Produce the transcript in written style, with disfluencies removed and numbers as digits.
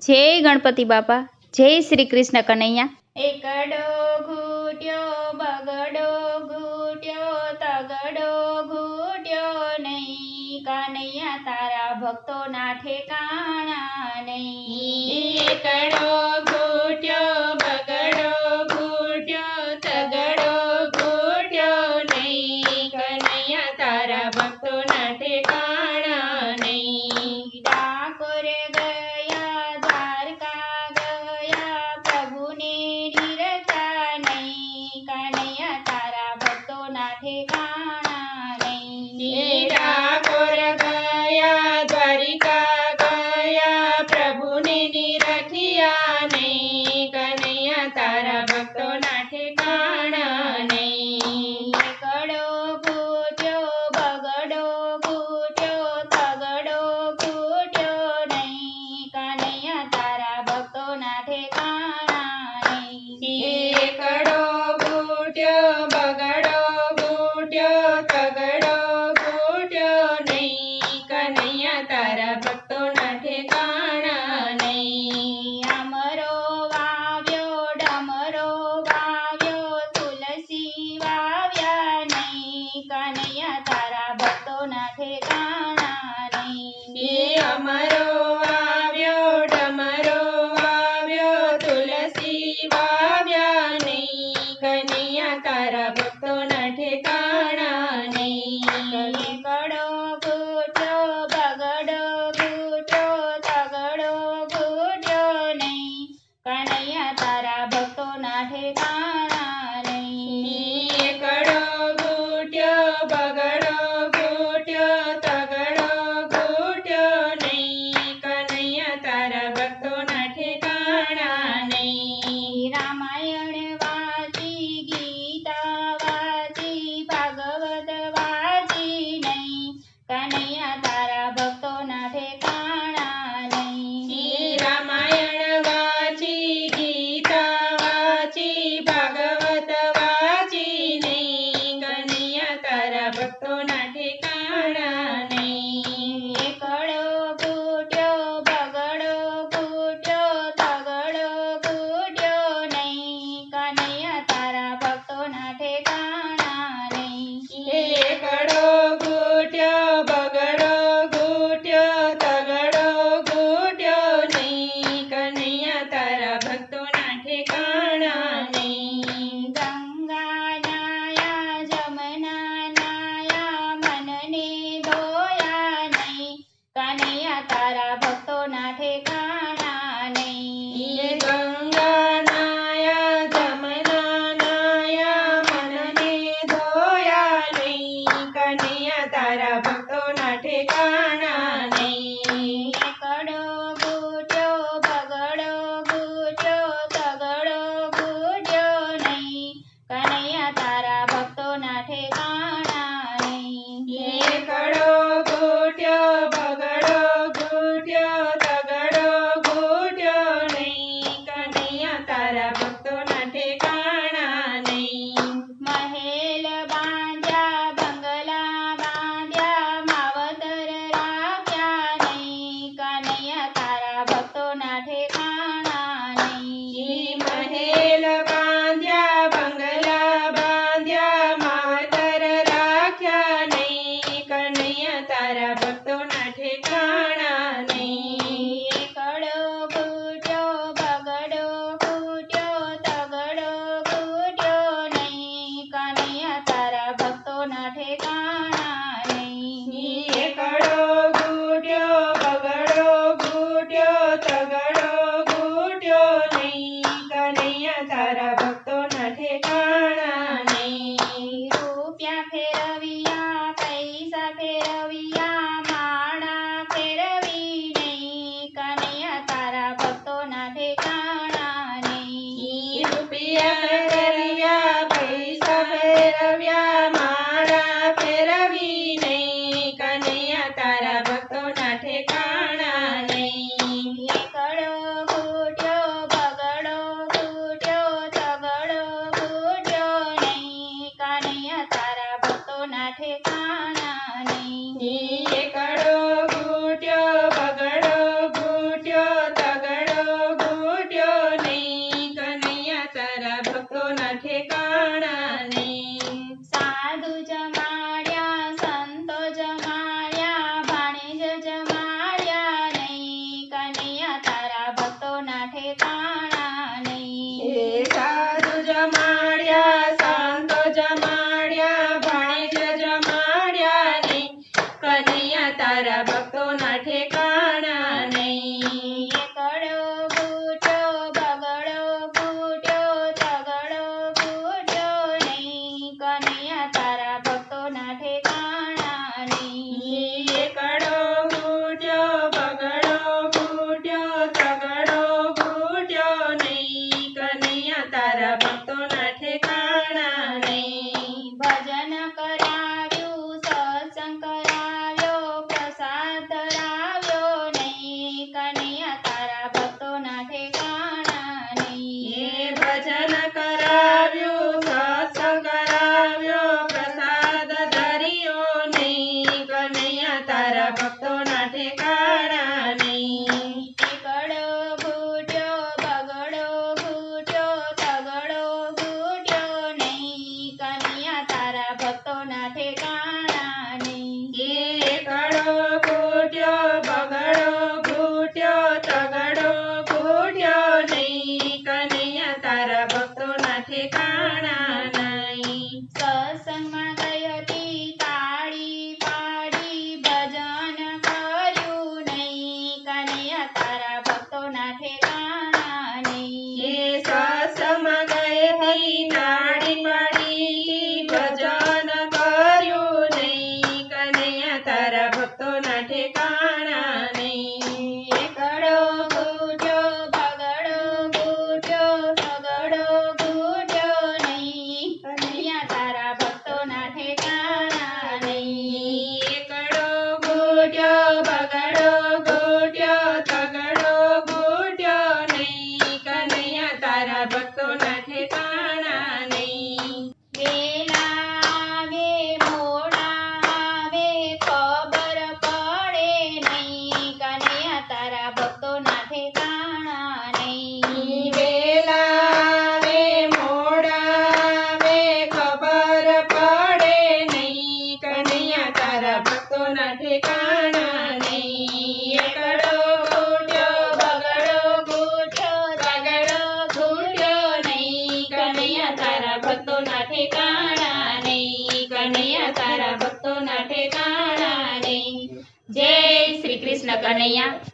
જય ગણપતિ બાપા, જય શ્રી કૃષ્ણ કનૈયા। એકડો ઘૂટ્યો બગડો ઘૂટ્યો તગડો ઘૂટ્યો નહીં, કનૈયા તારા ભક્તોના ઠેકાણા નહીં। એકડો ઘૂટ્યો બગડો ઘૂટ્યો તગડો ઘૂટ્યો નહીં, કનૈયા તારા ભક્તોના ઠેકાણા નહીં। ડાકોર ગયા દ્વારકા ગયા પ્રભુને નિરખ્યા નહીં, કનૈયા તારા ભક્તોના ઠેકાણા નહીં। ડાકોર ગયા દ્વારિકા ગયા પ્રભુને નિરખ્યા નહીં, કનૈયા તારા ભક્તોના ઠેકાણા નહીં। એકડો ઘૂટ્યો બગડો ઘૂટ્યો તગડો ઘૂટ્યો નહીં, કનૈયા તારા ભક્તોના ઠેકાણા નહીં। એકડો ઘૂટ્યો બગડો ઘૂટ્યો તગડો ઘૂટ્યો નહીં, કનૈયા તારા ભક્તોના ઠેકાણા નહીં। અમરો વાવ્યો ડમરો વાવ્યો તુલસી વાવ્યા નહીં, કનૈયા તારા ભક્તોના ઠેકાણા નહીં। અમરો વાવ્યો ડમરો વાવ્યો તુલસી વાવ્યા નહીં, કનૈયા તારા ભક્તોના ઠેકાણા નહીં। એકડો ઘૂટ્યો બગડો ઘૂટ્યો તગડો ઘૂટ્યો નહીં, કનૈયા તારા ભક્તોના ઠેકાણા નહીં। એકડો ઘૂટ્યો બગડો ઘૂટ્યો તગડો ઘૂટ્યો નહીં, કનૈયા તારા ભક્તોના ઠેકાણા નહીં। રામાયણ વાંચી ગીતા વાંચી ભાગવત વાંચી નહીં, કનૈયા તારા ભક્તોના ઠેકાણા નહીં। રામાયણ વાંચી ગીતા વાંચી ભાગવત વાંચી નહીં, કનૈયા તારા ભક્તોના ઠેકાણા નહીં। એકડો ઘૂટ્યો બગડો ઘૂટ્યો તગડો ઘૂટ્યો નહીં, કનૈયા તારા ભક્તોના ઠેકાણા નહીં। એકડો ઘૂટ્યો બગડો ઘૂટ્યો તગડો ઘૂટ્યો નહીં, કનૈયા તારા ભક્તોના ઠેકાણા નહીં। ગંગા નાયા જમના નાયા મનને ધોયા નહીં, કનૈયા તારા ભક્તોના ઠેકાણા નહીં। ગંગા નાયા જમના નાયા મનને ધોયા નહીં, કનૈયા તારા ભક્તોના ઠેકાણા નહીં। એકડો ઘૂટ્યો બગડો ઘૂટ્યો તગડો ઘૂટ્યો નહીં, કનૈયા તારા ભક્તોના ઠેકાણા નહીં। એકડો ઘૂટ્યો બગડો ઘૂટ્યો તગડો ઘૂટ્યો નહીં, કનૈયા તારા ભક્તોના ઠેકાણા નહીં। મહેલ બાંધ્યા બંગલા બાંધ્યા માવતર રાખ્યા નહીં, કનૈયા તારા ભક્તોના ઠેકાણા નહીં। મહેલ બાંધ્યા બંગલા બાંધ્યા માવતર રાખ્યા નહીં, કનૈયા તારા ભક્તોના ઠેકાણા નહીં। એકડો ઘૂટ્યો બગડો ઘૂટ્યો તગડો ઘૂટ્યો નહીં, કનૈયા તારા ભક્તોના ઠેકાણા નહીં। એકડો ઘૂટ્યો બગડો ઘૂટ્યો તગડો ઘૂટ્યો નહીં, કનૈયા તારા ભક્તોના ઠેકાણા નહીં। રૂપિયા ફેરવ્યા પૈસા ફેરવ્યા માણા ફેરવી નહીં, કનૈયા તારા ભક્તોના ઠેકાણા નહીં। રૂપિયા ફેરવ્યા પૈસા ફેરવ્યા માણા ફેરવી નહીં, કનૈયા તારા ભક્તોના ઠેકાણા નહીં। એકડો ઠેકાણા નહીં. એ સત્સંગમાં ગયેથી નાડી પડી ભજન કર્યું નહીં કનૈયા તારા ભક્તોના ઠેકાણા નહીં. એકડો ઘૂંટ્યો બગડો ઘૂંટ્યો સગડો ઘૂંટ્યો નહીં કનૈયા તારા ભક્તોના ઠેકાણા નહીં. એકડો ઘૂંટ્યો બગડો ઘૂંટ્યો તગડો ઘૂંટ્યો નહીં કનૈયા તારા ભક્તોના ઠેકાણા નહીં. વેલા આવે મોડા આવે ખબર પડે નહીં કનૈયા તારા ભક્તોના ઠેકાણા નહીં. વેલા આવે મોડા આવે ખબર પડે નહીં કનૈયા તારા ભક્તોના ઠેકાણા નહીં. એકડો ઘૂંટ્યો બગડો ઘૂંટ્યો તગડો ઘૂંટ્યો નહીં કનૈયા તારા ભક્તોના ઠેકાણા નહીં કનૈયા તારા ભક્તોના ઠેકાણા નહીં. જય શ્રી કૃષ્ણ કનૈયા.